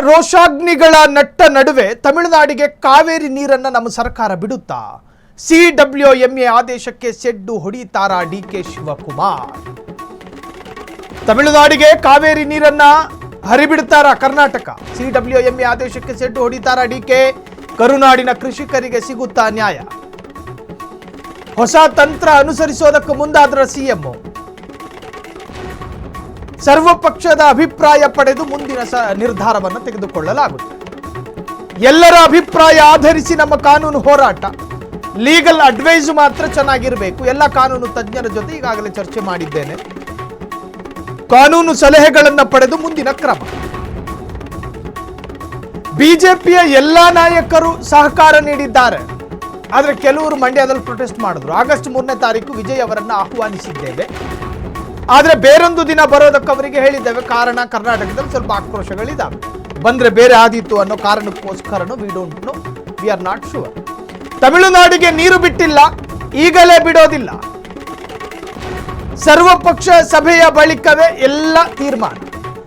ರೋಷಾಗ್ನಿಗಳ ನಟ್ಟ ನಡುವೆ ತಮಿಳುನಾಡಿಗೆ ಕಾವೇರಿ ನೀರನ್ನು ನಮ್ಮ ಸರ್ಕಾರ ಬಿಡುತ್ತಾ? ಸಿಡಬ್ಲ್ಯೂಎಂಎ ಆದೇಶಕ್ಕೆ ಸೆಡ್ಡು ಹೊಡಿತಾರಾ ಡಿಕೆ ಶಿವಕುಮಾರ್? ತಮಿಳುನಾಡಿಗೆ ಕಾವೇರಿ ನೀರನ್ನ ಹರಿಬಿಡುತ್ತಾರಾ ಕರ್ನಾಟಕ? ಸಿಡಬ್ಲ್ಯೂಎಂಎ ಆದೇಶಕ್ಕೆ ಸೆಡ್ಡು ಹೊಡಿತಾರಾ ಡಿಕೆ? ಕರುನಾಡಿನ ಕೃಷಿಕರಿಗೆ ಸಿಗುತ್ತಾ ನ್ಯಾಯ? ಹೊಸ ತಂತ್ರ ಅನುಸರಿಸೋದಕ್ಕೆ ಮುಂದಾದ್ರ ಸಿಎಂ. ಸರ್ವಪಕ್ಷದ ಅಭಿಪ್ರಾಯ ಪಡೆದು ಮುಂದಿನ ನಿರ್ಧಾರವನ್ನು ತೆಗೆದುಕೊಳ್ಳಲಾಗುತ್ತೆ. ಎಲ್ಲರ ಅಭಿಪ್ರಾಯ ಆಧರಿಸಿ ನಮ್ಮ ಕಾನೂನು ಹೋರಾಟ. ಲೀಗಲ್ ಅಡ್ವೈಸ್ ಮಾತ್ರ ಚೆನ್ನಾಗಿರಬೇಕು. ಎಲ್ಲ ಕಾನೂನು ತಜ್ಞರ ಜೊತೆ ಈಗಾಗಲೇ ಚರ್ಚೆ ಮಾಡಿದ್ದೇನೆ. ಕಾನೂನು ಸಲಹೆಗಳನ್ನು ಪಡೆದು ಮುಂದಿನ ಕ್ರಮ. ಬಿಜೆಪಿಯ ಎಲ್ಲಾ ನಾಯಕರು ಸಹಕಾರ ನೀಡಿದ್ದಾರೆ. ಆದರೆ ಕೆಲವರು ಮಂಡ್ಯದಲ್ಲಿ ಪ್ರೊಟೆಸ್ಟ್ ಮಾಡಿದ್ರು. ಆಗಸ್ಟ್ 3ನೇ ತಾರೀಕು ವಿಜಯ್ ಅವರನ್ನ ಆಹ್ವಾನಿಸಿದ್ದೇವೆ, ಆದರೆ ಬೇರೊಂದು ದಿನ ಬರೋದಕ್ಕೆ ಅವರಿಗೆ ಹೇಳಿದ್ದೇವೆ. ಕಾರಣ, ಕರ್ನಾಟಕದಲ್ಲಿ ಸ್ವಲ್ಪ ಆಕ್ರೋಶಗಳಿದ್ದಾವೆ. ಬಂದ್ರೆ ಬೇರೆ ಆದೀತು ಅನ್ನೋ ಕಾರಣಕ್ಕೋಸ್ಕರನು ವಿ ಆರ್ ನಾಟ್ ಶೂರ್. ತಮಿಳುನಾಡಿಗೆ ನೀರು ಬಿಟ್ಟಿಲ್ಲ, ಈಗಲೇ ಬಿಡೋದಿಲ್ಲ. ಸರ್ವಪಕ್ಷ ಸಭೆಯ ಬಳಿಕವೇ ಎಲ್ಲ ತೀರ್ಮಾನ.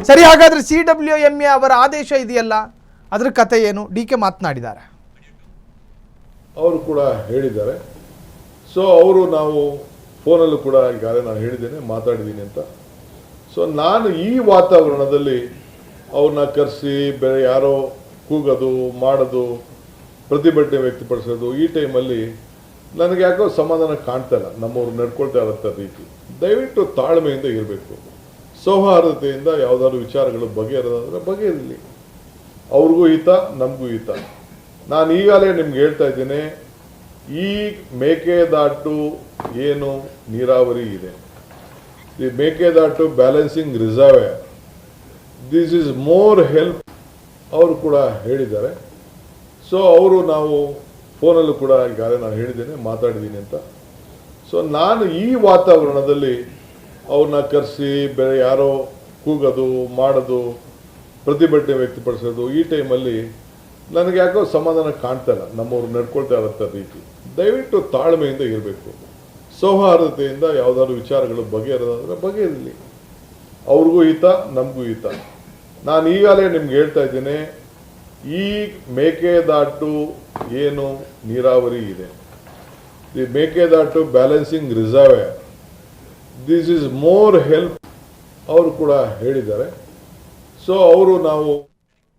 ಸರಿ, ಹಾಗಾದ್ರೆ ಸಿಡಬ್ಲ್ಯೂಎಂಎ ಅವರ ಆದೇಶ ಇದೆಯಲ್ಲ, ಅದ್ರ ಕತೆ ಏನು? ಡಿಕೆ ಮಾತನಾಡಿದ್ದಾರೆ. ಅವರು ಕೂಡ ಹೇಳಿದ್ದಾರೆ. ಸೊ ಅವರು ನಾವು ಫೋನಲ್ಲೂ ಕೂಡ ಈಗಾಗಲೇ ನಾನು ಹೇಳಿದ್ದೇನೆ, ಮಾತಾಡಿದ್ದೀನಿ ಅಂತ. ಸೊ ನಾನು ಈ ವಾತಾವರಣದಲ್ಲಿ ಅವ್ರನ್ನ ಕರೆಸಿ ಬೇರೆ ಯಾರೋ ಕೂಗೋದು ಮಾಡೋದು, ಪ್ರತಿಭಟನೆ ವ್ಯಕ್ತಪಡಿಸೋದು, ಈ ಟೈಮಲ್ಲಿ ನನಗೆ ಯಾಕೋ ಸಮಾಧಾನ ಕಾಣ್ತಾ ಇಲ್ಲ. ನಮ್ಮವ್ರು ನಡ್ಕೊಳ್ತಾ ಇರೋಂಥ ರೀತಿ ದಯವಿಟ್ಟು ತಾಳ್ಮೆಯಿಂದ ಇರಬೇಕು. ಸೌಹಾರ್ದತೆಯಿಂದ ಯಾವುದಾದ್ರು ವಿಚಾರಗಳು ಬಗೆಹರಿದಾದ್ರೆ ಬಗೆಹರಿಲಿ. ಅವ್ರಿಗೂ ಹಿತ, ನಮಗೂ ಹಿತ. ನಾನು ಈಗಾಗಲೇ ನಿಮ್ಗೆ ಹೇಳ್ತಾ ಇದ್ದೇನೆ, ಈ ಮೇಕೆದಾಟು ಏನು ನೀರಾವರಿ ಇದೆ, the Mekedatu balancing reservoir, this is more help. ಅವರು ಕೂಡ ಹೇಳಿದ್ದಾರೆ. ಸೊ ಅವರು ನಾವು ಫೋನಲ್ಲೂ ಕೂಡ ಈಗಾಗಲೇ ನಾನು ಹೇಳಿದ್ದೇನೆ, ಮಾತಾಡಿದ್ದೀನಿ ಅಂತ. ಸೊ ನಾನು ಈ ವಾತಾವರಣದಲ್ಲಿ ಅವ್ರನ್ನ ಕರೆಸಿ ಬೇರೆ ಯಾರೋ ಕೂಗೋದು ಮಾಡೋದು, ಪ್ರತಿಭಟನೆ ವ್ಯಕ್ತಪಡಿಸೋದು, ಈ ಟೈಮಲ್ಲಿ ನನಗೆ ಯಾಕೋ ಸಮಾಧಾನ ಕಾಣ್ತಾ ಇಲ್ಲ. ನಮ್ಮವ್ರು ನಡ್ಕೊಳ್ತಾ ಇರೋಂಥ ರೀತಿ ದಯವಿಟ್ಟು ತಾಳ್ಮೆಯಿಂದ ಇರಬೇಕು. ಸೌಹಾರ್ದತೆಯಿಂದ ಯಾವುದಾದ್ರು ವಿಚಾರಗಳು ಬಗೆಹರಿದಾದ್ರೆ ಬಗೆಹರಿಲಿ. ಅವ್ರಿಗೂ ಹಿತ, ನಮಗೂ ಹಿತ. ನಾನು ಈಗಾಗಲೇ ನಿಮ್ಗೆ ಹೇಳ್ತಾ ಇದ್ದೇನೆ, ಈ ಮೇಕೆದಾಟು ಏನು ನೀರಾವರಿ ಇದೆ, the Mekedatu balancing reservoir, this is more help. ಅವರು ಕೂಡ ಹೇಳಿದ್ದಾರೆ. ಸೊ ಅವರು ನಾವು